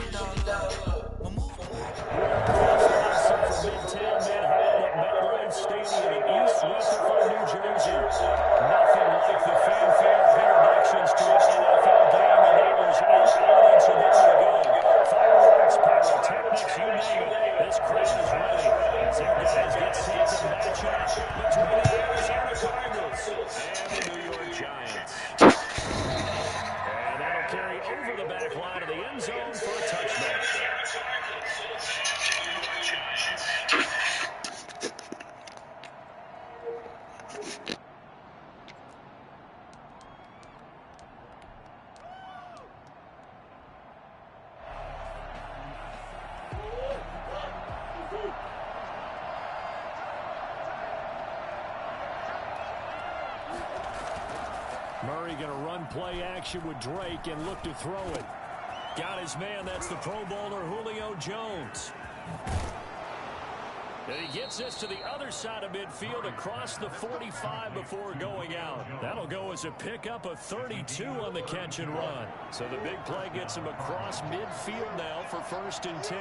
From Midtown Manhattan at MetLife Stadium in East Rutherford, New Jersey. Nothing like the fanfare of introductions to an NFL game, and it was in evidence a moment ago. Fireworks, pyrotechnics, you name it. This crowd is ready as their guys get set to match up between the Arizona Cardinals and the New York Giants. And that'll carry over the back line of the end zone for a touchdown. Murray going to run play action with Drake and look to throw it. Got his man. That's the Pro Bowler Julio Jones. And he gets this to the other side of midfield across the 45 before going out. That'll go as a pickup of 32 on the catch and run. So the big play gets him across midfield now for 1st and 10.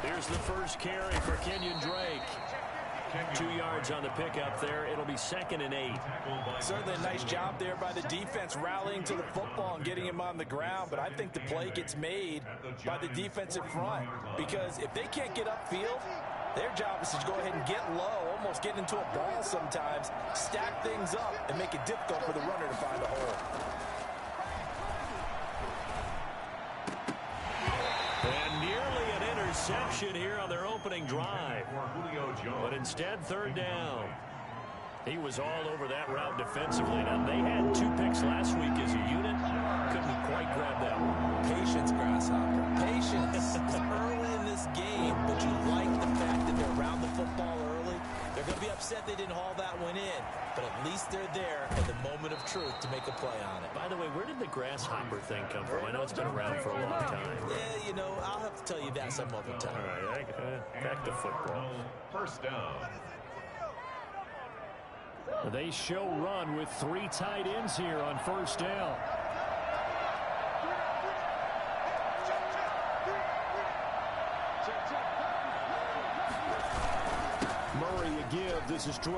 Here's the first carry for Kenyon Drake. 2 yards on the pickup there. It'll be 2nd and 8. Certainly a nice job there by the defense rallying to the football and getting him on the ground. But I think the play gets made by the defensive front, because if they can't get upfield, their job is to go ahead and get low, almost get into a ball sometimes, stack things up, and make it difficult for the runner to find a hole. And nearly an interception here on their opening drive. But instead, 3rd down. He was all over that route defensively. Now, they had 2 picks last week as a unit. Couldn't quite grab that one. Patience, Grasshopper. Patience. Early in this game, but you like the fact that they're around the football early. They're going to be upset they didn't haul that one in, but at least they're there at the moment of truth to make a play on it. By the way, where did the grasshopper thing come from? I know it's been around for a long time. Yeah, you know, I'll have to tell you that some other time. All right, back to football. 1st down. They show run with 3 tight ends here on 1st down. Murray a give. This is Drake.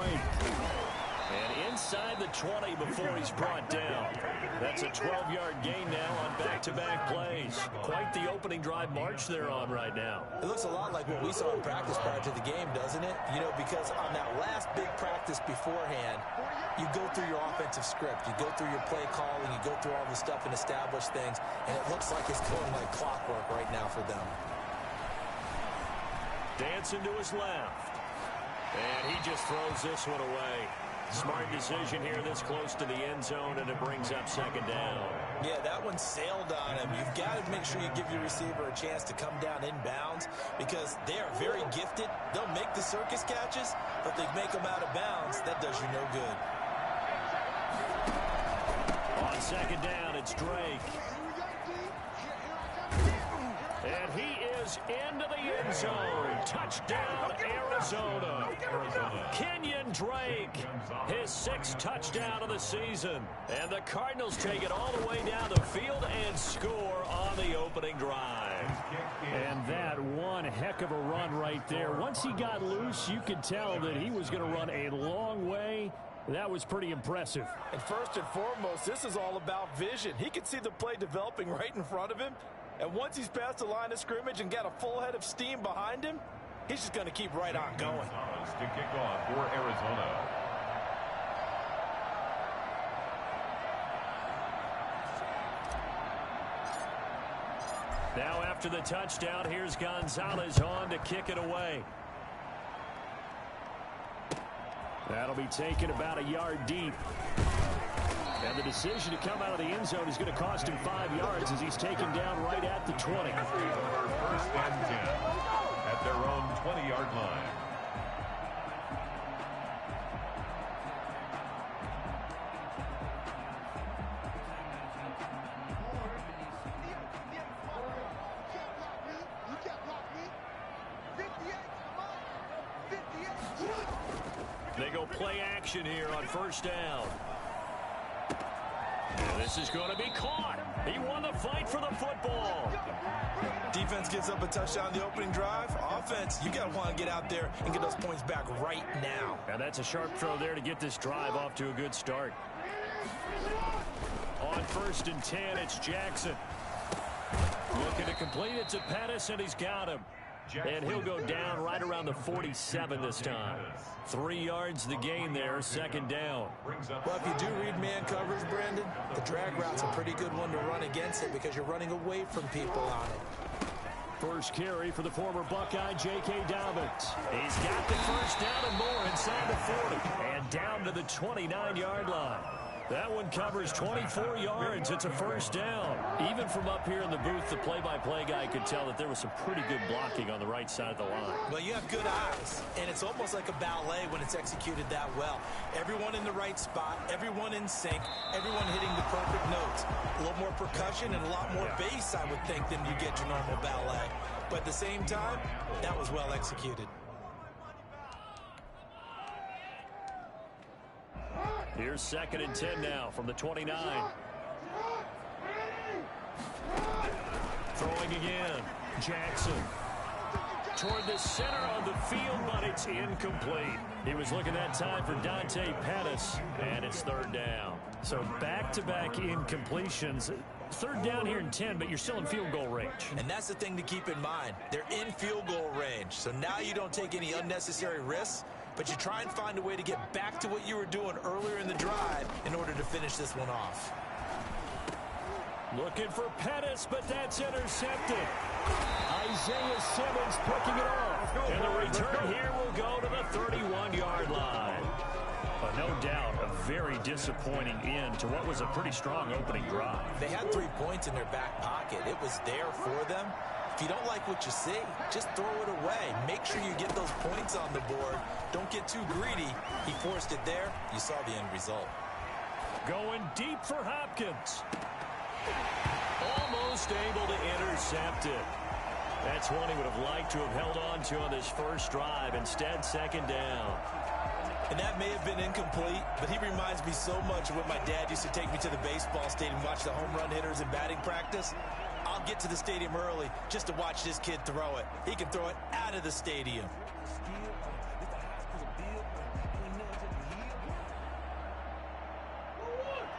And inside the 20 before he's brought down. That's a 12-yard gain now on back-to-back plays. Quite the opening drive march they're on right now. It looks a lot like what we saw in practice prior to the game, doesn't it? You know, because on that last big practice beforehand, you go through your offensive script. You go through your play calling. You go through all the stuff and establish things. And it looks like it's going like clockwork right now for them. Dancing to his left. And he just throws this one away. Smart decision here this close to the end zone, and it brings up 2nd down. Yeah, that one sailed on him. You've got to make sure you give your receiver a chance to come down inbounds, because they are very gifted. They'll make the circus catches, but they make them out of bounds. That does you no good. On 2nd down, it's Drake. And he is into the end zone. Touchdown, Arizona. Kenyon Drake, his 6th touchdown of the season. And the Cardinals take it all the way down the field and score on the opening drive. And that one heck of a run right there. Once he got loose, you could tell that he was going to run a long way. That was pretty impressive. And first and foremost, this is all about vision. He could see the play developing right in front of him. And once he's past the line of scrimmage and got a full head of steam behind him, he's just going to keep right on going. To kick off for Arizona. Now after the touchdown, here's Gonzalez on to kick it away. That'll be taken about a yard deep. And the decision to come out of the end zone is going to cost him 5 yards as he's taken down right at the 20. 1st and 10 at their own 20-yard line. They go play action here on 1st down. This is going to be caught. He won the fight for the football. Defense gives up a touchdown on the opening drive. Offense, you got to want to get out there and get those points back right now. And that's a sharp throw there to get this drive off to a good start. On 1st and 10, it's Jackson. Looking to complete it to Pettis, and he's got him. And he'll go down right around the 47 this time. 3 yards the gain there, 2nd down. Well, if you do read man coverage, Brandon, the drag route's a pretty good one to run against it because you're running away from people on it. First carry for the former Buckeye, J.K. Dobbins. He's got the first down and more inside the 40. And down to the 29-yard line. That one covers 24 yards. It's a first down. Even from up here in the booth, the play-by-play guy could tell that there was some pretty good blocking on the right side of the line. Well, you have good eyes, and it's almost like a ballet when it's executed that well. Everyone in the right spot, everyone in sync, everyone hitting the perfect notes. A little more percussion and a lot more bass, I would think, than you get your normal ballet. But at the same time, that was well executed. Here's 2nd and 10 now from the 29. Throwing again. Jackson. Toward the center of the field, but it's incomplete. He was looking that time for Dante Pettis, and it's 3rd down. So back-to-back incompletions. 3rd down here in 10, but you're still in field goal range. And that's the thing to keep in mind. They're in field goal range, so now you don't take any unnecessary risks, but you try and find a way to get back to what you were doing earlier in the drive in order to finish this one off. Looking for Pettis, but that's intercepted. Isaiah Simmons picking it off. And the return here will go to the 31-yard line. But no doubt, a very disappointing end to what was a pretty strong opening drive. They had 3 points in their back pocket. It was there for them. If you don't like what you see, just throw it away. Make sure you get those points on the board. Don't get too greedy. He forced it there. You saw the end result. Going deep for Hopkins. Almost able to intercept it. That's one he would have liked to have held on to on this first drive. Instead, 2nd down. And that may have been incomplete, but he reminds me so much of when my dad used to take me to the baseball stadium and watch the home run hitters in batting practice. I'll get to the stadium early just to watch this kid throw it. He can throw it out of the stadium.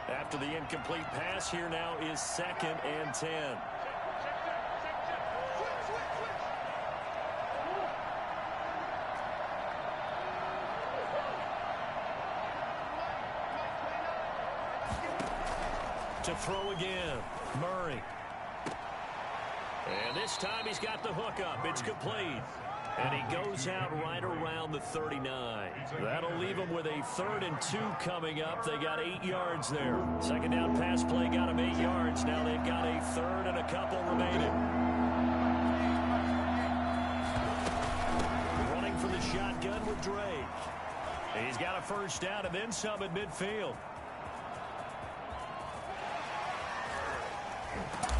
After the incomplete pass, here now is 2nd and 10. To throw again, Murray. And this time he's got the hook up. It's complete. And he goes out right around the 39. That'll leave him with a 3rd and 2 coming up. They got 8 yards there. 2nd down pass play got him 8 yards. Now they've got a 3rd and a couple remaining. Running for the shotgun with Drake. He's got a first down and then some at midfield.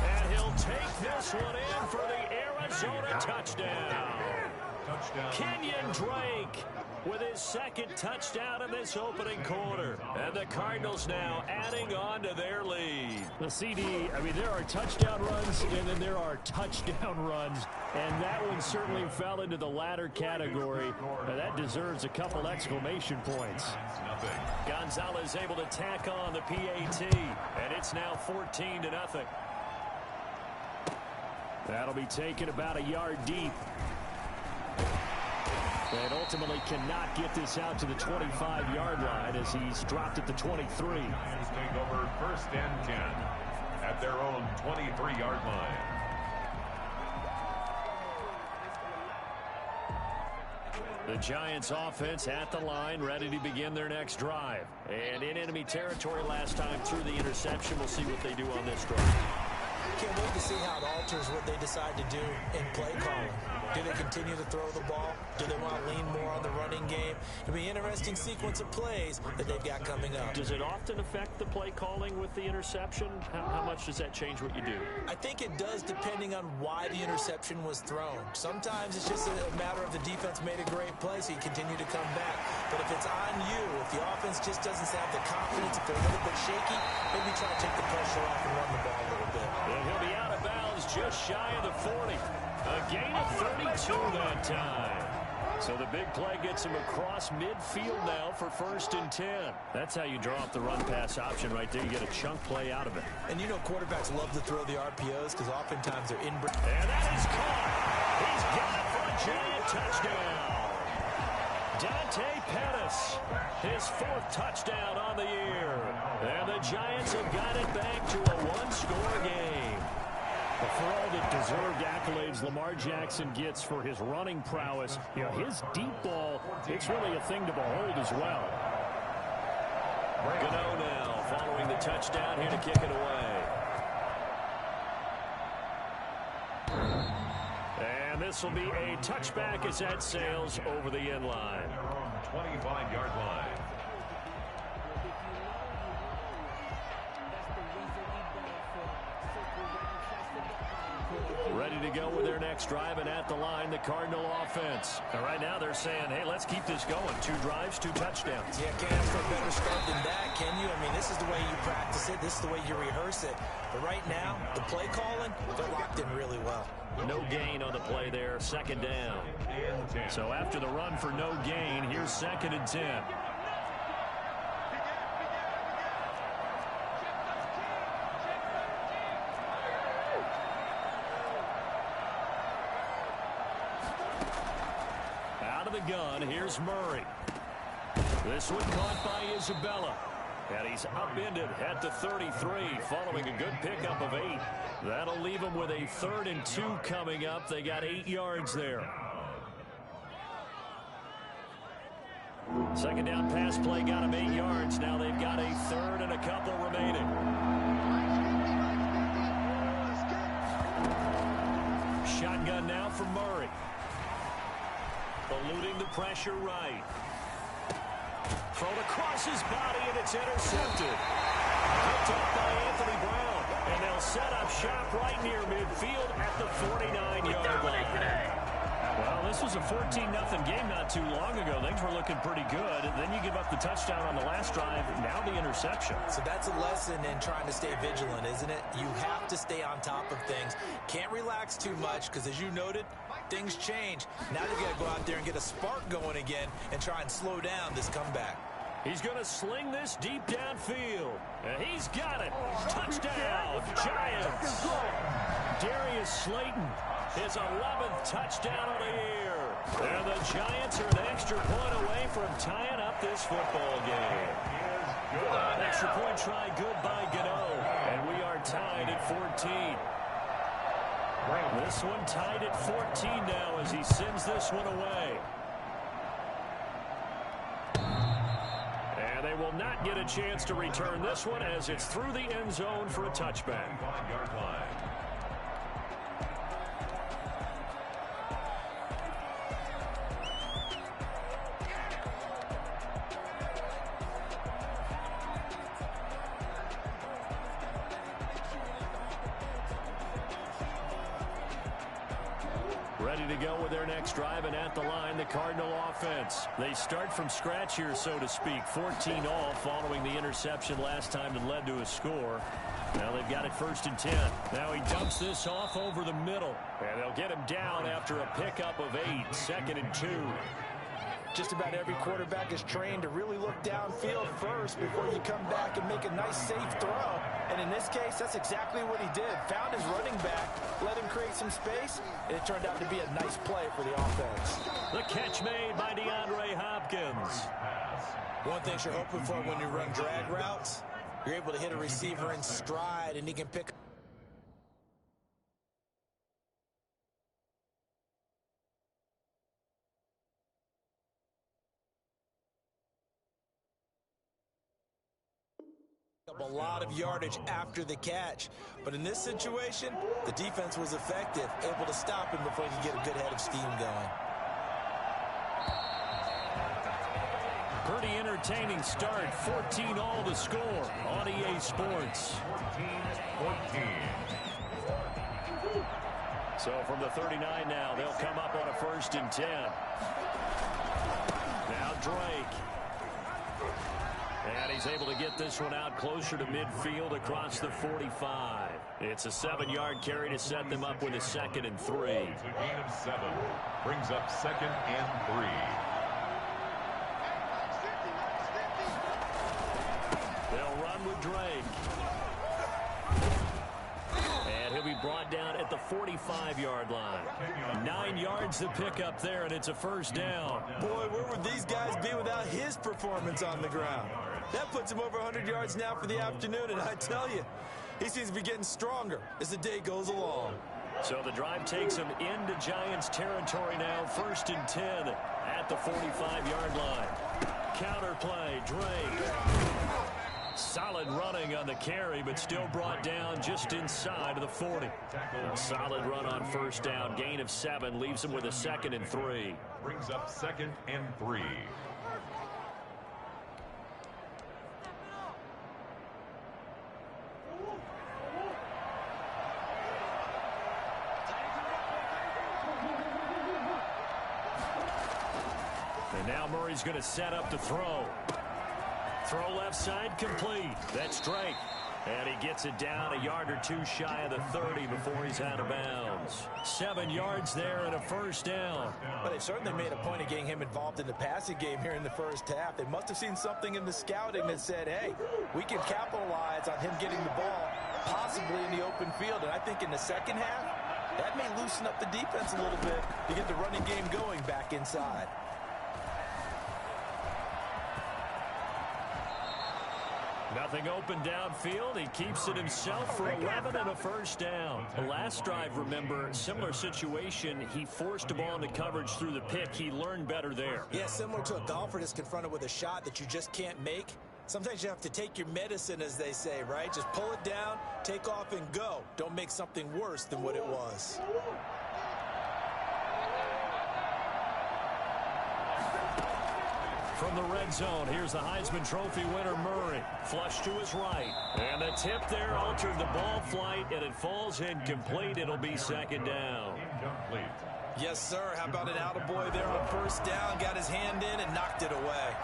And he'll take this one in for the Arizona touchdown. Kenyon Drake with his 2nd touchdown in this opening quarter. And the Cardinals now adding on to their lead. The CD, I mean, there are touchdown runs and then there are touchdown runs. And that one certainly fell into the latter category. And that deserves a couple exclamation points. Gonzalez able to tack on the PAT. And it's now 14-0. That'll be taken about a yard deep. And ultimately cannot get this out to the 25-yard line as he's dropped at the 23. Take over 1st and 10 at their own 23-yard line. The Giants offense at the line, ready to begin their next drive. And in enemy territory last time through the interception. We'll see what they do on this drive. Can't wait to see how it alters what they decide to do in play calling. Do they continue to throw the ball? Do they want to lean more on the running game? It'll be an interesting sequence of plays that they've got coming up. Does it often affect the play calling with the interception? How much does that change what you do? I think it does depending on why the interception was thrown. Sometimes it's just a matter of the defense made a great play, so you continue to come back. But if it's on you, if the offense just doesn't have the confidence, if they're a little bit shaky, maybe try to take the pressure off and run the ball a little bit. And he'll be out of bounds just shy of the 40. A gain of 32 that time. So the big play gets him across midfield now for 1st and 10. That's how you draw up the run-pass option right there. You get a chunk play out of it. And you know quarterbacks love to throw the RPOs because oftentimes they're in. And that is caught. He's got it for a giant touchdown. Dante Pettis, his 4th touchdown on the year. And the Giants have got it back to a 1-score game. But for all the deserved accolades Lamar Jackson gets for his running prowess, you know, his deep ball, it's really a thing to behold as well. Gano now following the touchdown here to kick it away. And this will be a touchback as that sails over the end line. 25-yard line. Ready to go with their next drive, and at the line, the Cardinal offense. And right now they're saying, hey, let's keep this going. 2 drives, 2 touchdowns. Yeah, can't ask for a better start than that, can you? I mean, this is the way you practice it. This is the way you rehearse it. But right now, the play calling, they're locked in really well. No gain on the play there, 2nd down. So after the run for no gain, here's 2nd and 10. The gun. Here's Murray. This one caught by Isabella. And he's upended at the 33 following a good pickup of 8. That'll leave him with a 3rd and 2 coming up. They got 8 yards there. 2nd down pass play got him 8 yards. Now they've got a 3rd and a couple remaining. Shotgun now for Murray. Eluding the pressure right. Thrown across his body, and it's intercepted. Picked up by Anthony Brown. And they'll set up shop right near midfield at the 49-yard line. Well, this was a 14-0 game not too long ago. Things were looking pretty good. And then you give up the touchdown on the last drive. Now the interception. So that's a lesson in trying to stay vigilant, isn't it? You have to stay on top of things. Can't relax too much because, as you noted, things change. Now they've got to go out there and get a spark going again and try and slow down this comeback. He's going to sling this deep downfield. And he's got it. Touchdown, Giants. Darius Slayton, his 11th touchdown of the year. And the Giants are an extra point away from tying up this football game. An extra point try good by Gano. And we are tied at 14. This one tied at 14 now as he sends this one away. And they will not get a chance to return this one as it's through the end zone for a touchback. Ready to go with their next drive, and at the line, the Cardinal offense. They start from scratch here, so to speak. 14 all following the interception last time that led to a score. Now they've got it 1st and 10. Now he dumps this off over the middle. And they'll get him down after a pickup of 8. 2nd and 2. Just about every quarterback is trained to really look downfield first before you come back and make a nice, safe throw. And in this case, that's exactly what he did. Found his running back, let him create some space, and it turned out to be a nice play for the offense. The catch made by DeAndre Hopkins. One thing you're hoping for when you run drag routes, you're able to hit a receiver in stride, and he can pick a lot of yardage after the catch. But in this situation, the defense was effective, able to stop him before he could get a good head of steam going. Pretty entertaining start. 14-all the score on EA Sports. 14-14. So from the 39 now, they'll come up on a 1st and 10. Now Drake. And he's able to get this one out closer to midfield across the 45. It's a 7-yard carry to set them up with a 2nd and 3. It's a gain of 7. Brings up 2nd and 3. They'll run with Drake. And he'll be brought down at the 45-yard line. 9 yards to pick up there, and it's a 1st down. Boy, where would these guys be without his performance on the ground? That puts him over 100 yards now for the afternoon, and I tell you, he seems to be getting stronger as the day goes along. So the drive takes him into Giants territory now, 1st and 10 at the 45-yard line. Counter play, Drake. Solid running on the carry, but still brought down just inside of the 40. A solid run on 1st down. Gain of 7 leaves him with a 2nd and 3. Brings up 2nd and 3. And now Murray's going to set up to throw. Throw left side complete. That's Drake. And he gets it down a yard or 2 shy of the 30 before he's out of bounds. 7 yards there and a 1st down. But they've certainly made a point of getting him involved in the passing game here in the 1st half. They must have seen something in the scouting that said, hey, we can capitalize on him getting the ball possibly in the open field. And I think in the 2nd half, that may loosen up the defense a little bit to get the running game going back inside. Nothing open downfield. He keeps it himself for 11 and a 1st down. The last drive, remember, similar situation. He forced a ball into coverage through the pick. He learned better there. Yeah, similar to a golfer that's confronted with a shot that you just can't make. Sometimes you have to take your medicine, as they say, right? Just pull it down, take off, and go. Don't make something worse than what it was. From the red zone, here's the Heisman Trophy winner, Murray. Flush to his right. And the tip there altered the ball flight, and it falls incomplete. It'll be 2nd down. Incomplete. Yes, sir. How about an attaboy there on 1st down? Got his hand in and knocked it away.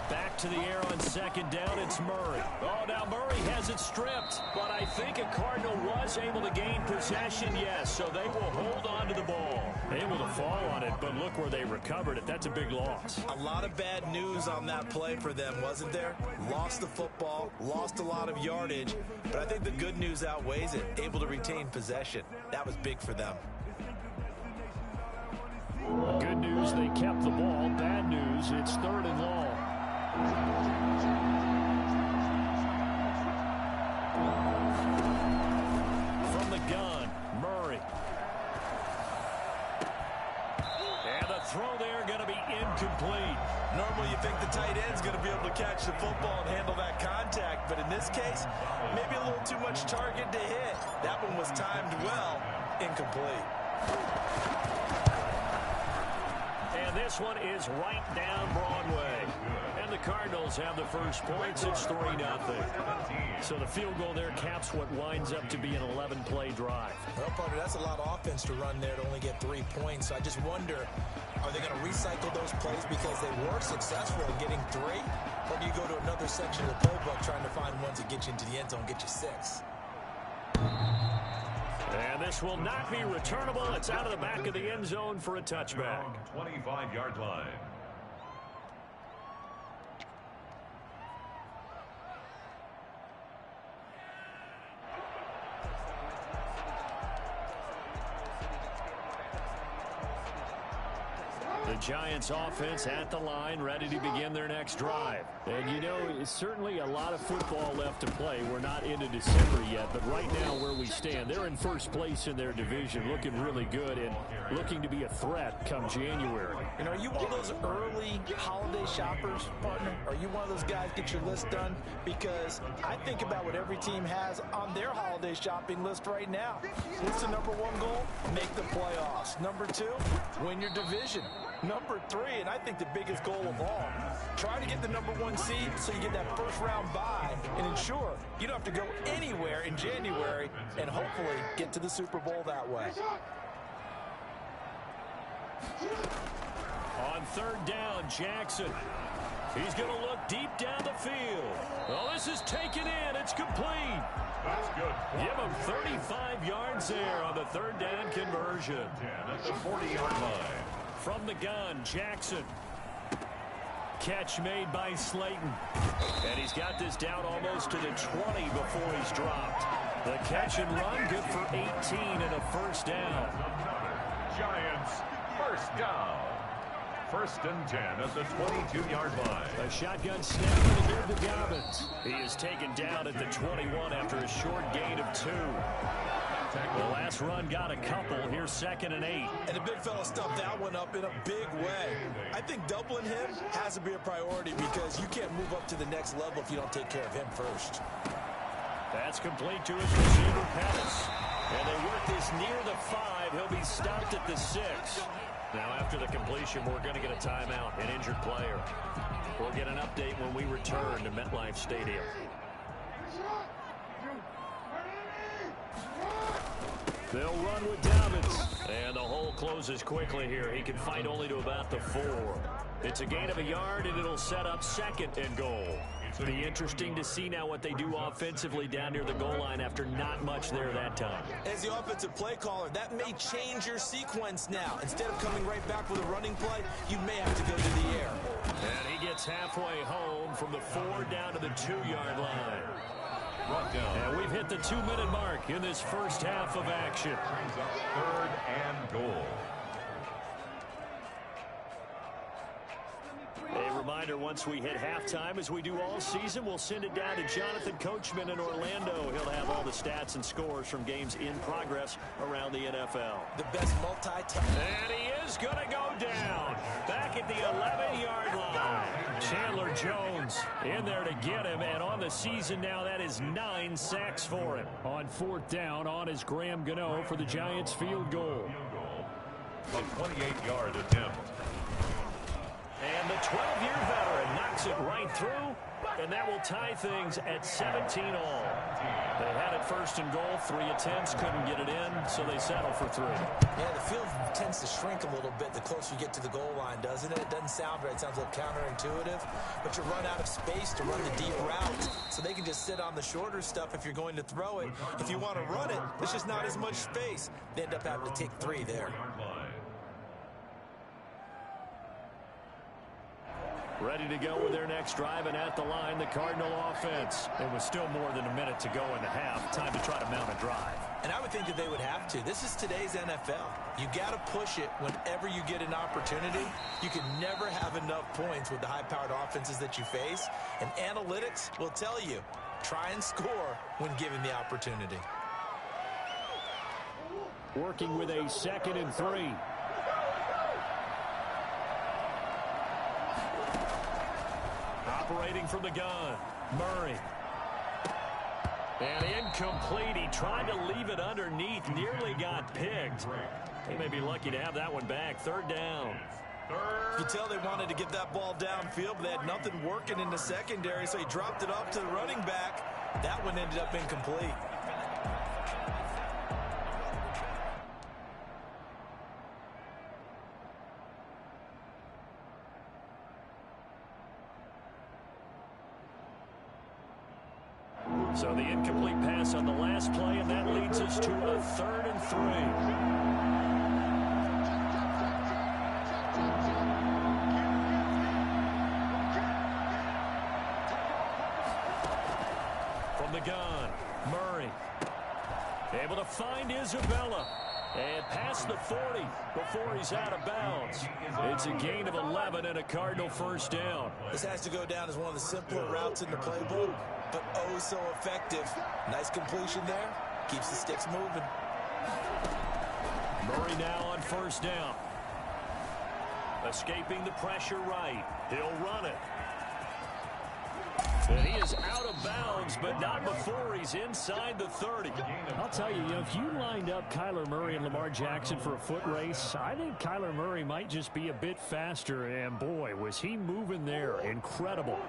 Back to the air on 2nd down, it's Murray. Oh, now Murray has it stripped, but I think a Cardinal was able to gain possession, yes, so they will hold on to the ball. Able to fall on it, but look where they recovered it. That's a big loss. A lot of bad news on that play for them, wasn't there? Lost the football, lost a lot of yardage, but I think the good news outweighs it. Able to retain possession. That was big for them. Good news, they kept the ball. Bad news, it's 3rd and long. From the gun, Murray. And the throw there going to be incomplete. Normally you think the tight end's going to be able to catch the football and handle that contact, but in this case, maybe a little too much target to hit. That one was timed well, incomplete. And this one is right down Broadway. And the Cardinals have the 1st points. It's 3-0. So the field goal there caps what winds up to be an 11-play drive. Well, partner, that's a lot of offense to run there to only get 3 points. So I just wonder, are they going to recycle those plays because they were successful in getting 3? Or do you go to another section of the playbook trying to find ones that get you into the end zone, get you 6? And this will not be returnable. It's out of the back of the end zone for a touchback. 25-yard line. The Giants offense at the line, ready to begin their next drive. And you know, it's certainly a lot of football left to play. We're not into December yet, but right now where we stand, they're in first place in their division, looking really good and looking to be a threat come January. You know, are you one of those early holiday shoppers, partner? Are you one of those guys get your list done? Because I think about what every team has on their holiday shopping list right now. What's the number one goal? Make the playoffs. Number two, win your division. Number three, and I think the biggest goal of all, try to get the number one seed so you get that first round bye and ensure you don't have to go anywhere in January and hopefully get to the Super Bowl that way. On third down, Jackson. He's going to look deep down the field. Oh, this is taken in. It's complete. That's good. Give him 35 yards there on the third down conversion. 10 at the 40-yard line. From the gun, Jackson. Catch made by Slayton. And he's got this down almost to the 20 before he's dropped. The catch and run, good for 18 and a first down. Giants, first down. First and 10 at the 22-yard line. A shotgun snap to give to Dobbins. He is taken down at the 21 after a short gain of 2. The last run got a couple. Here's 2nd and 8. And the big fella stuffed that one up in a big way. I think doubling him has to be a priority because you can't move up to the next level if you don't take care of him first. That's complete to his receiver, Pettis. And they work this near the 5. He'll be stopped at the 6. Now, after the completion, we're going to get a timeout, an injured player. We'll get an update when we return to MetLife Stadium. They'll run with Dobbins. And the hole closes quickly here. He can fight only to about the 4. It's a gain of a yard, and it'll set up 2nd and goal. It'll be interesting to see now what they do offensively down near the goal line after not much there that time. As the offensive play caller, that may change your sequence now. Instead of coming right back with a running play, you may have to go to the air. And he gets halfway home from the 4 down to the 2-yard line. And we've hit the 2-minute mark in this first half of action. Brings up 3rd and goal. A reminder, once we hit halftime, as we do all season, we'll send it down to Jonathan Coachman in Orlando. He'll have all the stats and scores from games in progress around the NFL. The best multi-task. And he is going to go down. Back at the 11-yard line. Chandler Jones in there to get him. And on the season now, that is 9 sacks for him. On 4th down, on is Graham Gano for the Giants field goal. A 28-yard attempt. And the 12-year veteran knocks it right through, and that will tie things at 17 all. They had it 1st and goal, 3 attempts, couldn't get it in, so they settle for 3. Yeah, the field tends to shrink a little bit the closer you get to the goal line, doesn't it? It doesn't sound right. It sounds a little counterintuitive, but you run out of space to run the deep route, so they can just sit on the shorter stuff if you're going to throw it. If you want to run it, there's just not as much space. They end up having to take 3 there. Ready to go with their next drive, and at the line, the Cardinal offense. It was still more than a minute to go in the half. Time to try to mount a drive. And I would think that they would have to. This is today's NFL. You got to push it whenever you get an opportunity. You can never have enough points with the high-powered offenses that you face. And analytics will tell you, try and score when given the opportunity. Working with a 2nd and 3. Operating from the gun, Murray. And incomplete. He tried to leave it underneath, nearly got picked. He may be lucky to have that one back. 3rd down. You could tell they wanted to get that ball downfield, but they had nothing working in the secondary, so he dropped it off to the running back. That one ended up incomplete. So the incomplete pass on the last play, and that leads us to a 3rd and 3. From the gun, Murray. Able to find Isabella. And past the 40 before he's out of bounds. It's a gain of 11 and a Cardinal first down. This has to go down as one of the simpler routes in the playbook, but oh so effective. Nice completion there. Keeps the sticks moving. Murray now on first down. Escaping the pressure right. He'll run it. And he is out of bounds, but not before he's inside the 30. I'll tell you, if you lined up Kyler Murray and Lamar Jackson for a foot race, I think Kyler Murray might just be a bit faster, and boy, was he moving there. Incredible.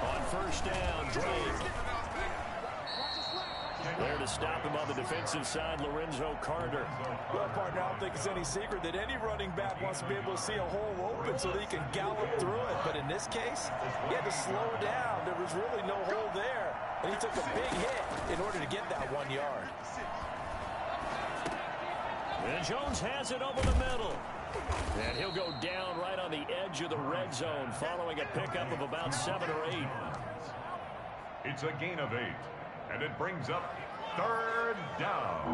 On first down, Drake. There to stop him on the defensive side, Lorenzo Carter. Well, partner, I don't think it's any secret that any running back wants to be able to see a hole open so that he can gallop through it. But in this case, he had to slow down. There was really no hole there. And he took a big hit in order to get that 1 yard. And Jones has it over the middle. And he'll go down right on the edge of the red zone following a pickup of about 7 or 8. It's a gain of 8. And it brings up third down.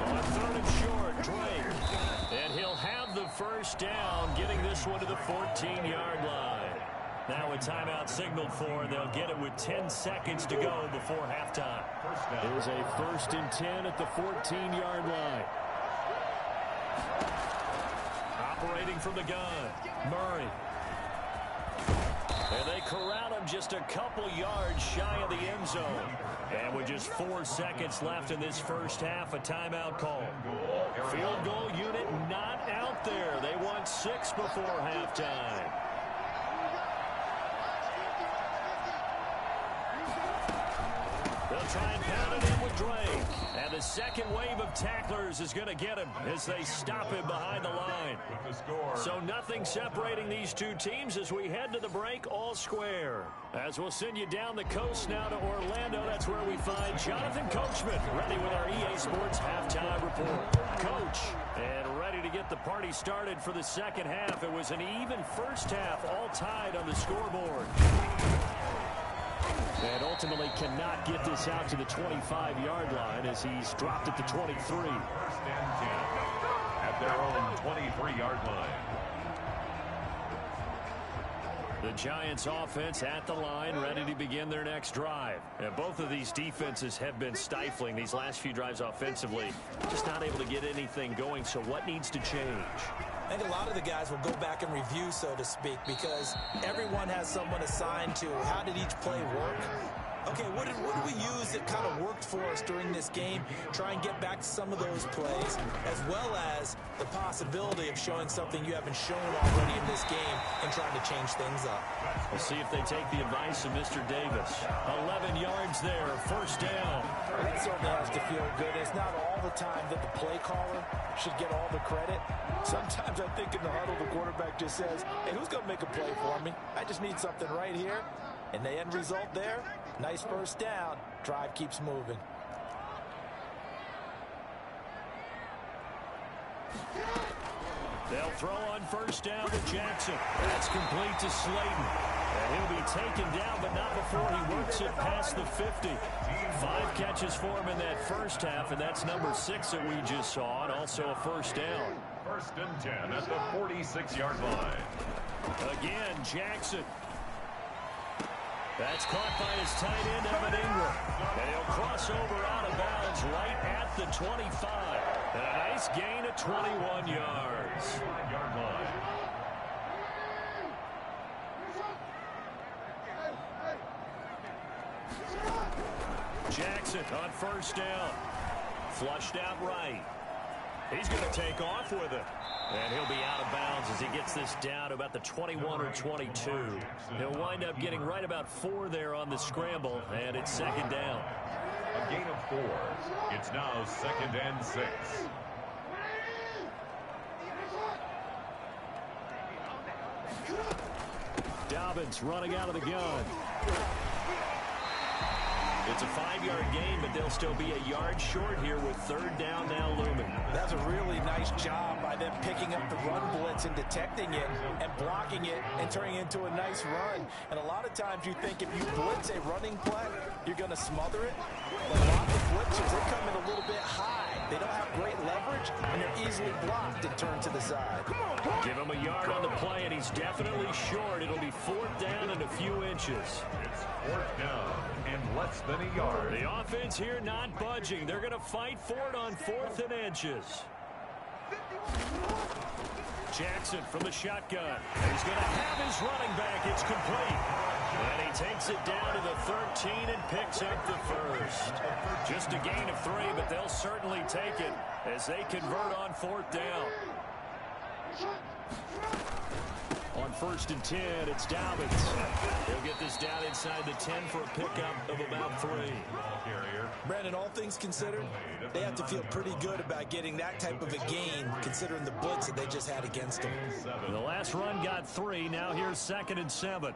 On third and short, Drake. And he'll have the first down, getting this one to the 14-yard line. Now a timeout signaled for, and they'll get it with 10 seconds to go before halftime. Here's a 1st and 10 at the 14-yard line. Operating from the gun, Murray. And they corral him just a couple yards shy of the end zone. And with just 4 seconds left in this first half, a timeout call. Field goal unit not out there. They want 6 before halftime. They'll try and pound it in with Drake. And the second wave of tacklers is going to get him as they stop him behind the line. So nothing separating these two teams as we head to the break, all square. As we'll send you down the coast now to Orlando, that's where we find Jonathan Coachman, ready with our EA Sports halftime report. Coach, and ready to get the party started for the second half. It was an even first half, all tied on the scoreboard. And ultimately cannot get this out to the 25-yard line as he's dropped at the 23. First and 10 at their own 23-yard line. The Giants offense at the line, ready to begin their next drive. And both of these defenses have been stifling these last few drives offensively. Just not able to get anything going, so what needs to change? I think a lot of the guys will go back and review, so to speak, because everyone has someone assigned to how did each play work. Okay, what did we use that kind of worked for us during this game? Try and get back to some of those plays, as well as the possibility of showing something you haven't shown already in this game and trying to change things up. We'll see if they take the advice of Mr. Davis. 11 yards there, first down. That certainly has to feel good. It's not all the time that the play caller should get all the credit. Sometimes I think in the huddle, the quarterback just says, hey, who's going to make a play for me? I just need something right here. And the end result there, nice first down. Drive keeps moving. They'll throw on first down to Jackson. That's complete to Slayton. And he'll be taken down, but not before he works it past the 50. 5 catches for him in that first half, and that's number 6 that we just saw, and also a first down. First and 10 at the 46-yard line. Again, Jackson. That's caught by his tight end, Evan Ingram. And he'll cross over out of bounds right at the 25. And a nice gain of 21 yards. Yard line. Jackson on first down. Flushed out right. He's going to take off with it. And he'll be out of bounds as he gets this down to about the 21 or 22. He'll wind up getting right about 4 there on the scramble, and it's second down. A gain of 4. It's now second and 6. Dobbins running out of the gun. It's a 5-yard gain, but they'll still be a yard short here with third down now looming. That's a really nice job by by them picking up the run blitz and detecting it and blocking it and turning it into a nice run. And a lot of times you think if you blitz a running play, you're going to smother it. But a lot of blitzers, they come in a little bit high. They don't have great leverage, and they're easily blocked and turned to the side. Give him a yard on the play, and he's definitely short. It'll be 4th down and a few inches. It's 4th down and less than a yard. The offense here not budging. They're going to fight for it on 4th and inches. Jackson from the shotgun. He's going to have his running back. It's complete. And he takes it down to the 13 and picks up the first. Just a gain of 3, but they'll certainly take it as they convert on 4th down. On 1st and 10, it's Dobbins. He'll get this down inside the 10 for a pickup of about 3. Brandon, all things considered, they have to feel pretty good about getting that type of a gain considering the blitz that they just had against them. The last run got 3. Now here's 2nd and 7.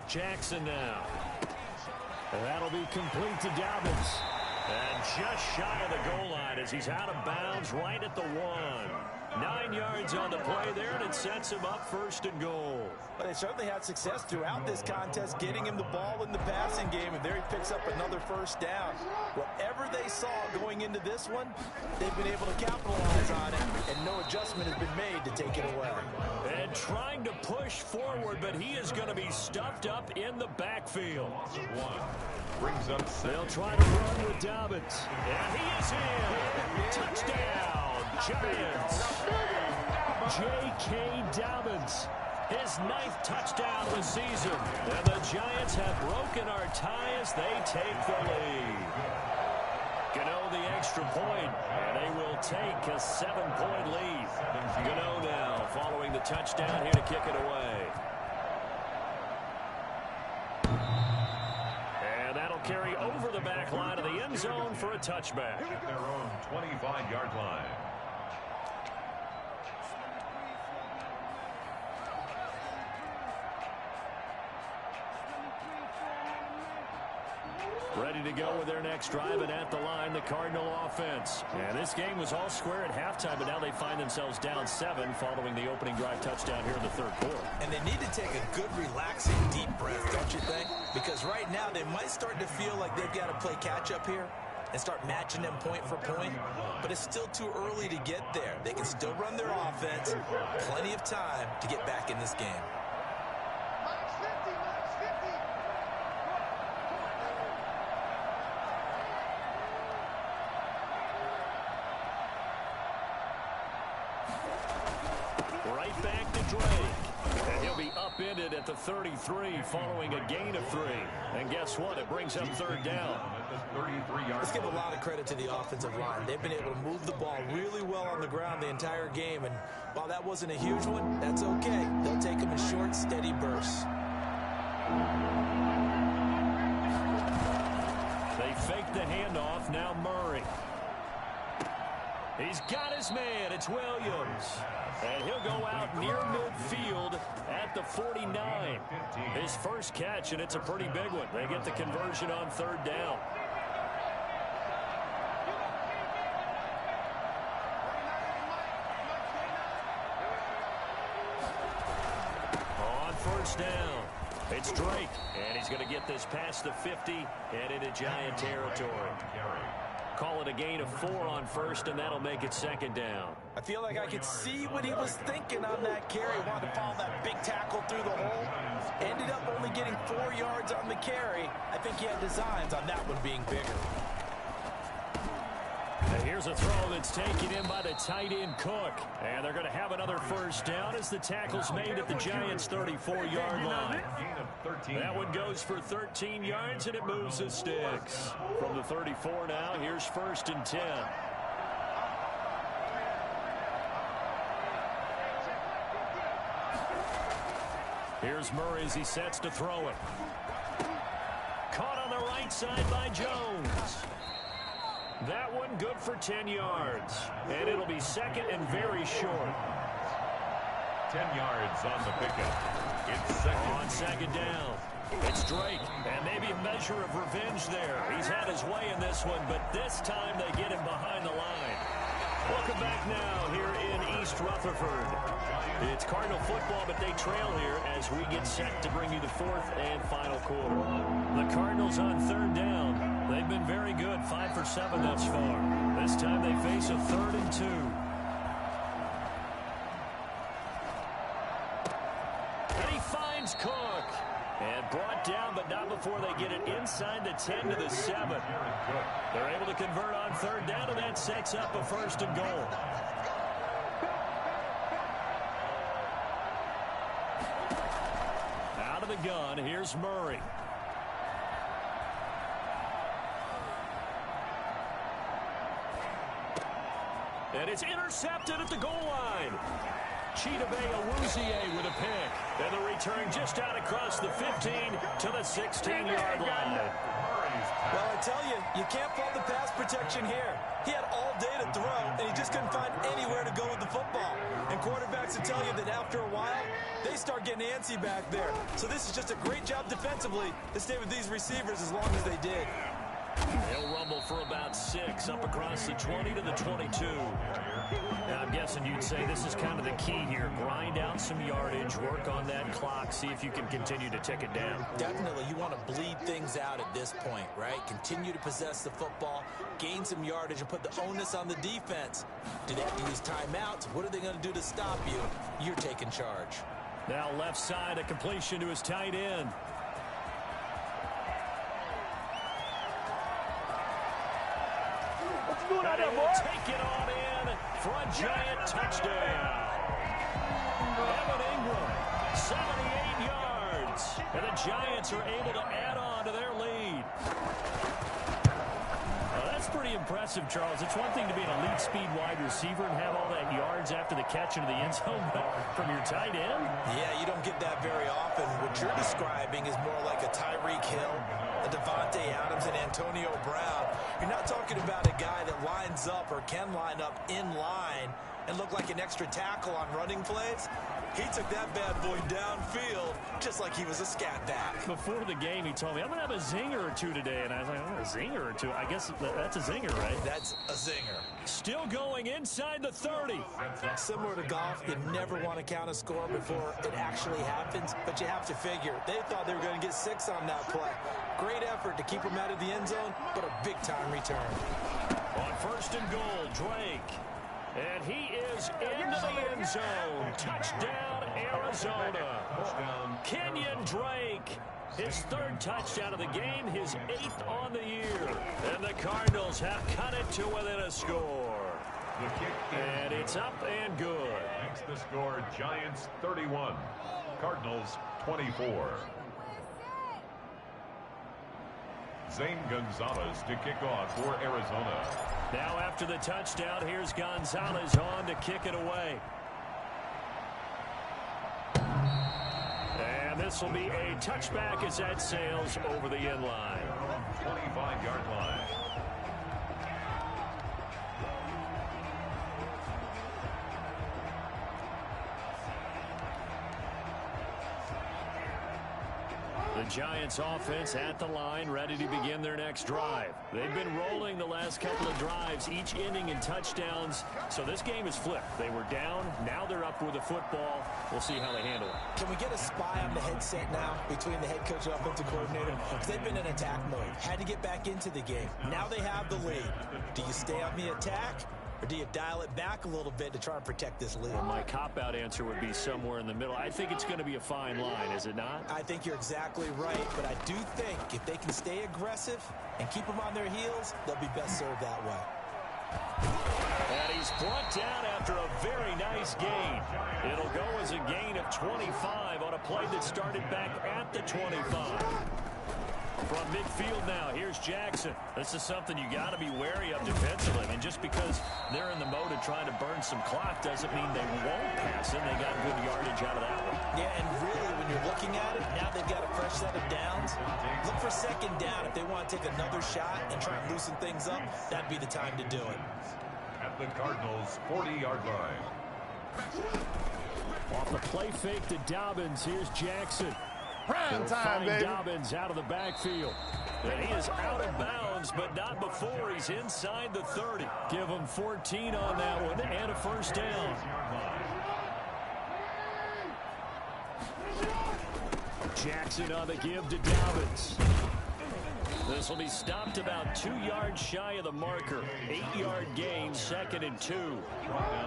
Jackson now. And that'll be complete to Dobbins. And just shy of the goal line as he's out of bounds right at the 1. 9 yards on the play there, and it sets him up 1st and goal. But they certainly had success throughout this contest, getting him the ball in the passing game, and there he picks up another 1st down. Whatever they saw going into this one, they've been able to capitalize on it, and no adjustment has been made to take it away. And trying to push forward, but he is going to be stuffed up in the backfield. Brings up They'll try to run with Dobbins. And he is in. Touchdown, Giants. J.K. Dobbins. His 9th touchdown of the season. And the Giants have broken our tie as they take the lead. Gano the extra point, and they will take a 7-point lead. Gano now following the touchdown here to kick it away. And that'll carry over the back line of the end zone for a touchback. at their own 25-yard line. Ready to go with their next drive, and at the line, the Cardinal offense. And this game was all square at halftime, but now they find themselves down 7 following the opening drive touchdown here in the 3rd quarter. And they need to take a good, relaxing, deep breath, don't you think? Because right now they might start to feel like they've got to play catch-up here and start matching them point for point. But it's still too early to get there. They can still run their offense. Plenty of time to get back in this game. Right back to Drake. And he'll be upended at the 33 following a gain of 3. And guess what? It brings up 3rd down. Let's give a lot of credit to the offensive line. They've been able to move the ball really well on the ground the entire game. And while that wasn't a huge one, that's okay. They'll take them in short, steady bursts. They fake the handoff. Now Murray. He's got his man. It's Williams. And he'll go out near midfield at the 49. His first catch, and it's a pretty big one. They get the conversion on 3rd down. On 1st down, it's Drake. And he's going to get this past the 50 and into Giant territory. Call it a gain of 4 on 1st, and that'll make it 2nd down. I feel like I could see what he was thinking on that carry. Wanted to follow that big tackle through the hole. Ended up only getting 4 yards on the carry. I think he had designs on that one being bigger. And here's a throw that's taken in by the tight end Cook. And they're going to have another 1st down as the tackle's made at the Giants' 34-yard line. That one goes for 13 yards, and it moves the sticks. From the 34 now, here's 1st and 10. Here's Murray as he sets to throw it. Caught on the right side by Jones. That one good for 10 yards. And it'll be 2nd and very short. 10 yards on the pickup. It's 2nd. On 2nd down, it's Drake, and maybe a measure of revenge there. He's had his way in this one, but this time they get him behind the line. Welcome back now here in East Rutherford. It's Cardinal football, but they trail here as we get set to bring you the fourth and final quarter. The Cardinals on third down. They've been very good, 5 for 7 thus far. This time they face a 3rd and 2. And he finds Cook. And brought down, but not before they get it inside the 10 to the 7. They're able to convert on third down, and that sets up a 1st and goal. Out of the gun, here's Murray. And it's intercepted at the goal line. Chidobe Awuzie with a pick. And the return just out across the 15 to the 16-yard line. Well, I tell you, you can't fault the pass protection here. He had all day to throw, and he just couldn't find anywhere to go with the football. And quarterbacks will tell you that after a while, they start getting antsy back there. So this is just a great job defensively to stay with these receivers as long as they did. He'll rumble for about 6 up across the 20 to the 22. Now, I'm guessing you'd say this is kind of the key here. Grind out some yardage, work on that clock, see if you can continue to tick it down. Definitely, you want to bleed things out at this point, right? Continue to possess the football, gain some yardage, and put the onus on the defense. Do they have to use timeouts? What are they going to do to stop you? You're taking charge. Now left side, a completion to his tight end. And he will take it on in for a giant touchdown. Evan Ingram, 78 yards. And the Giants are able to add on to their lead. Well, that's pretty impressive, Charles. It's one thing to be an elite speed wide receiver and have all that yards after the catch into the end zone, but from your tight end? Yeah, you don't get that very often. What you're describing is more like a Tyreek Hill, a Devontae Adams, and Antonio Brown. You're not talking about a guy that lines up or can line up in line and look like an extra tackle on running plays. He took that bad boy downfield just like he was a scat back. Before the game, he told me, I'm going to have a zinger or two today. And I was like, oh, a zinger or two? I guess that's a zinger, right? That's a zinger. Still going inside the 30. Similar to golf, you never want to count a score before it actually happens, but you have to figure they thought they were going to get 6 on that play. Great effort to keep them out of the end zone, but a big-time return. On 1st and goal, Drake. And he is into the end zone. Touchdown, Arizona. Kenyon Drake, his 3rd touchdown of the game, his 8th on the year. And the Cardinals have cut it to within a score. And it's up and good. Makes the score Giants 31, Cardinals 24. Zane Gonzalez to kick off for Arizona. Now after the touchdown, here's Gonzalez on to kick it away. And this will be a touchback as that sails over the end line. 25-yard line. The Giants offense at the line, ready to begin their next drive. They've been rolling the last couple of drives, each ending in touchdowns. So this game is flipped. They were down, now they're up with the football. We'll see how they handle it. Can we get a spy on the headset now between the head coach and offensive coordinator? Because they've been in attack mode. Had to get back into the game. Now they have the lead. Do you stay on the attack? Or do you dial it back a little bit to try and protect this lead? Well, my cop-out answer would be somewhere in the middle. I think it's going to be a fine line, is it not? I think you're exactly right, but I do think if they can stay aggressive and keep them on their heels, they'll be best served that way. And he's brought down after a very nice gain. It'll go as a gain of 25 on a play that started back at the 25. From midfield now, here's Jackson. This is something you got to be wary of defensively. I mean, just because they're in the mode of trying to burn some clock doesn't mean they won't pass it. They got good yardage out of that one. Yeah, and really, when you're looking at it, now they've got a fresh set of downs. Look for 2nd down if they want to take another shot and try and loosen things up. That'd be the time to do it. At the Cardinals' 40-yard line. Off the play fake to Dobbins, here's Jackson. Prime time, baby. Dobbins out of the backfield. And he is out of bounds, but not before he's inside the 30. Give him 14 on that one and a first down. Jackson on the give to Dobbins. This will be stopped about 2 yards shy of the marker. 8-yard gain, 2nd and 2.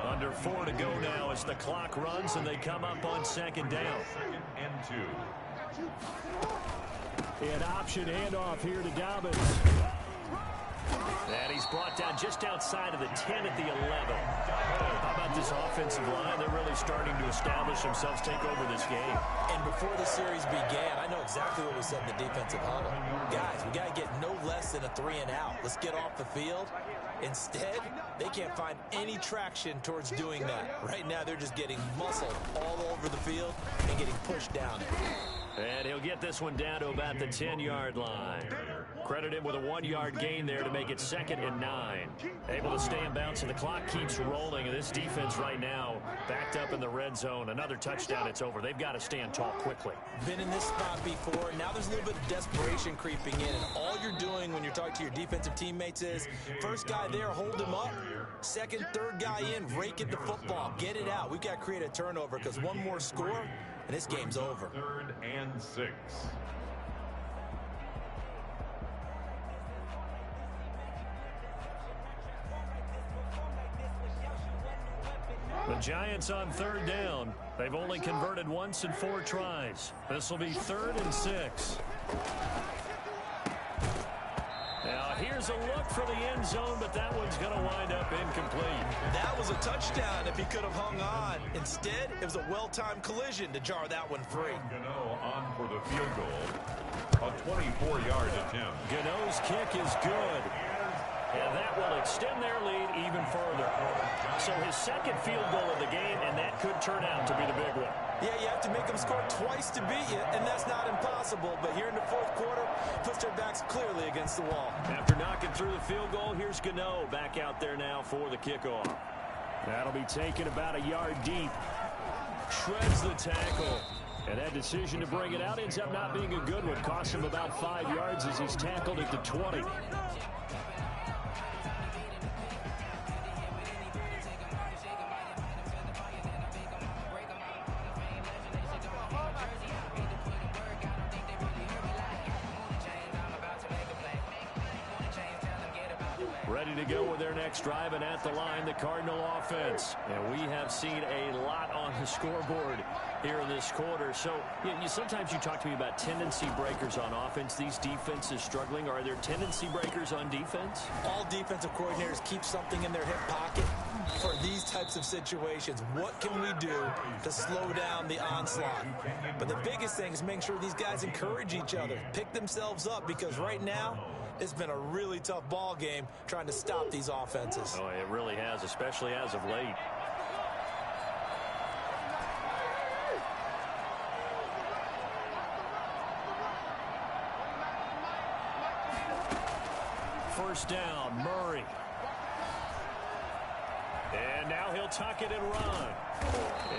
Under 4 to go now as the clock runs and they come up on 2nd down. 2nd and 2. An option handoff here to Dobbins. And he's brought down just outside of the 10 at the 11. How about this offensive line? They're really starting to establish themselves, take over this game. And before the series began, I know exactly what we said in the defensive huddle. Guys, we got to get no less than a 3 and out. Let's get off the field. Instead, they can't find any traction towards doing that. Right now, they're just getting muscled all over the field and getting pushed down. And he'll get this one down to about the 10-yard line. Credit him with a 1-yard gain there to make it 2nd and 9. Able to stay in bounds, and the clock keeps rolling. And this defense right now backed up in the red zone. Another touchdown, it's over. They've got to stand tall quickly. Been in this spot before. Now there's a little bit of desperation creeping in. And all you're doing when you're talking to your defensive teammates is, first guy there, hold him up. Second, third guy in, rake at the football. Get it out. We've got to create a turnover because one more score, and this game's over. 3rd and 6. The Giants on 3rd down. They've only converted once in 4 tries. This will be 3rd and 6. Now here's a look for the end zone, but that one's going to wind up incomplete. That was a touchdown if he could have hung on. Instead, it was a well-timed collision to jar that one free. Gano on for the field goal. A 24-yard attempt. Gano's kick is good. And that will extend their lead even further. So his 2nd field goal of the game, and that could turn out to be the big one. Yeah, you have to make them score twice to beat you, and that's not impossible. But here in the 4th quarter, puts their backs clearly against the wall. After knocking through the field goal, here's Gano back out there now for the kickoff. That'll be taken about a yard deep. Shreds the tackle. And that decision to bring it out ends up not being a good one. Costs him about 5 yards as he's tackled at the 20. Ready to go with their next drive, and at the line, the Cardinal offense. And we have seen a lot on the scoreboard here in this quarter. So sometimes you talk to me about tendency breakers on offense. These defenses struggling. Are there tendency breakers on defense? All defensive coordinators keep something in their hip pocket for these types of situations. What can we do to slow down the onslaught? But the biggest thing is making sure these guys encourage each other, pick themselves up, because right now, it's been a really tough ball game trying to stop these offenses. Oh, it really has, especially as of late. First down, Murray. And now he'll tuck it and run.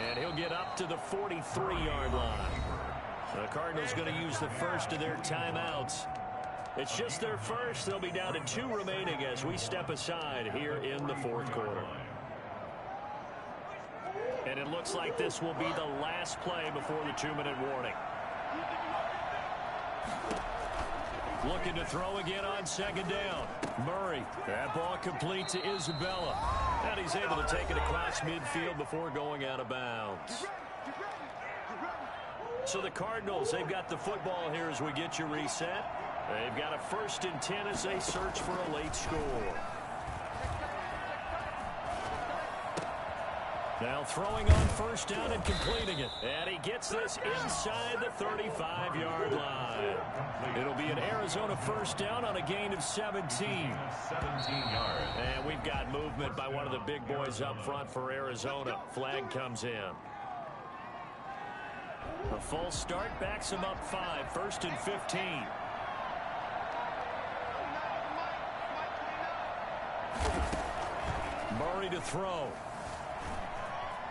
And he'll get up to the 43-yard line. The Cardinals going to use the first of their timeouts. It's just their first. They'll be down to 2 remaining as we step aside here in the 4th quarter. And it looks like this will be the last play before the 2-minute warning. Looking to throw again on 2nd down. Murray. That ball complete to Isabella. And he's able to take it across midfield before going out of bounds. So the Cardinals, they've got the football here as we get you reset. They've got a 1st and 10 as they search for a late score. Now throwing on 1st down and completing it. And he gets this inside the 35-yard line. It'll be an Arizona 1st down on a gain of 17. 17 yards. And we've got movement by one of the big boys up front for Arizona. Flag comes in. A full start backs him up 5. 1st and 15. Murray to throw.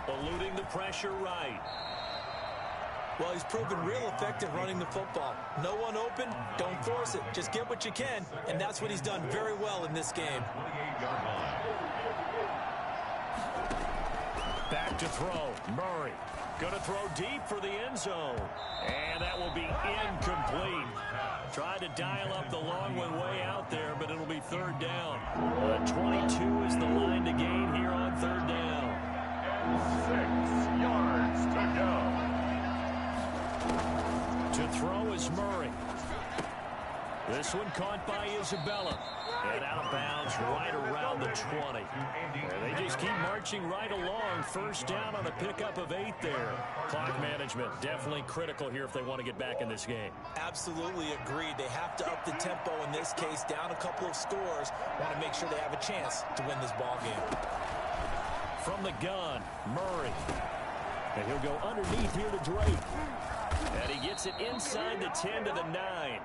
Eluding the pressure right. Well, he's proven real effective running the football. No one open, don't force it. Just get what you can, and that's what he's done very well in this game. Back to throw. Murray going to throw deep for the end zone. And that will be incomplete. Tried to dial up the long one way out there, but it'll be third down. 22 is the line to gain here on third down. 6 yards to go. To throw is Murray. This one caught by Isabella. And out of bounds right around the 20. And they just keep marching right along. First down on a pickup of 8 there. Clock management definitely critical here if they want to get back in this game. Absolutely agreed. They have to up the tempo in this case. Down a couple of scores. Want to make sure they have a chance to win this ball game. From the gun, Murray. And he'll go underneath here to Drake. And he gets it inside the 10 to the 9.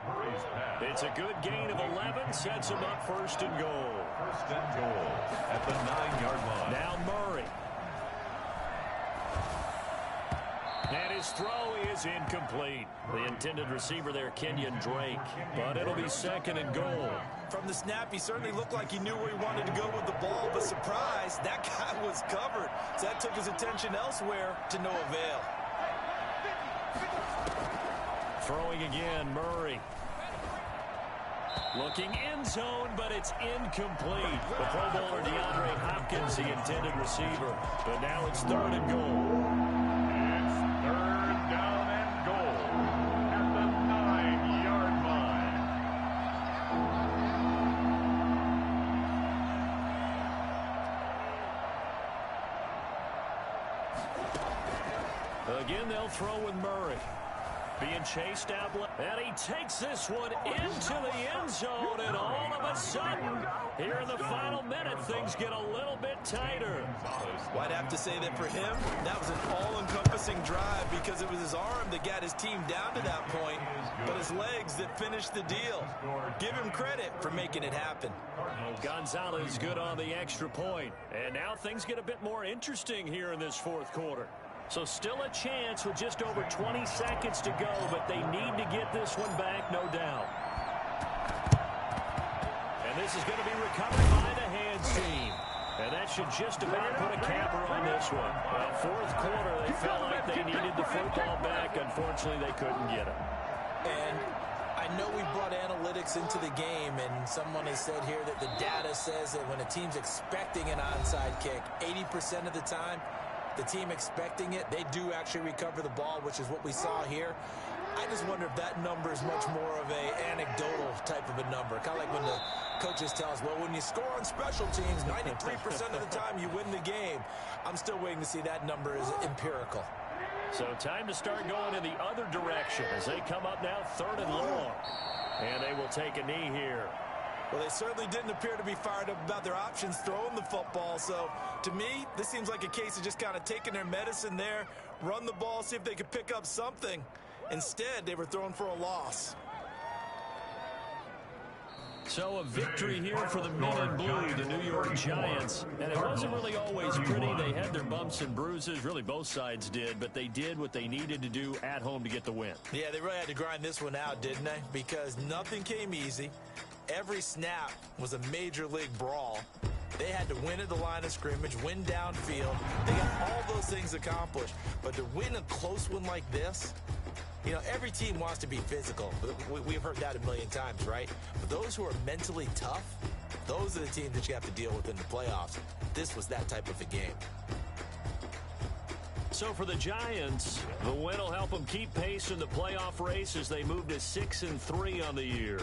It's a good gain of 11. Sets him up first and goal. First and goal at the 9-yard line. Now Murray. And his throw is incomplete. The intended receiver there, Kenyon Drake. But it'll be second and goal. From the snap, he certainly looked like he knew where he wanted to go with the ball, but surprise, that guy was covered. So that took his attention elsewhere to no avail. Throwing again, Murray. Looking end zone, but it's incomplete. The Pro Bowler DeAndre Hopkins, the intended receiver. But now it's third and goal. It's third down and goal at the 9-yard line. Again, they'll throw with Murray. Being chased out, and he takes this one into the end zone, and all of a sudden, here in the final minute, things get a little bit tighter. Well, I'd have to say that for him, that was an all-encompassing drive because it was his arm that got his team down to that point, but his legs that finished the deal. Give him credit for making it happen. Gonzalez good on the extra point, and now things get a bit more interesting here in this fourth quarter. So still a chance with just over 20 seconds to go, but they need to get this one back, no doubt. And this is going to be recovered by the hands team. And that should just about put a capper on this one. Well, fourth quarter, they felt like they needed the football back. Unfortunately, they couldn't get it. And I know we brought analytics into the game, and someone has said here that the data says that when a team's expecting an onside kick, 80% of the time, the team expecting it, they do actually recover the ball, which is what we saw here. I just wonder if that number is much more of a anecdotal type of a number. Kind of like when the coaches tell us, well, when you score on special teams, 93% of the time you win the game. I'm still waiting to see that number is empirical. So time to start going in the other direction as they come up now third and long. And they will take a knee here. Well, they certainly didn't appear to be fired up about their options throwing the football. So, to me, this seems like a case of just kind of taking their medicine there, run the ball, see if they could pick up something. Instead, they were throwing for a loss. So a victory here for the men in blue, the New York Giants. And it wasn't really always pretty. They had their bumps and bruises. Really, both sides did. But they did what they needed to do at home to get the win. Yeah, they really had to grind this one out, didn't they? Because nothing came easy. Every snap was a major league brawl. They had to win at the line of scrimmage, win downfield. They got all those things accomplished. But to win a close one like this, you know, every team wants to be physical. We've heard that a million times, right? But those who are mentally tough, those are the teams that you have to deal with in the playoffs. This was that type of a game. So for the Giants, the win will help them keep pace in the playoff race as they move to 6-3 on the year.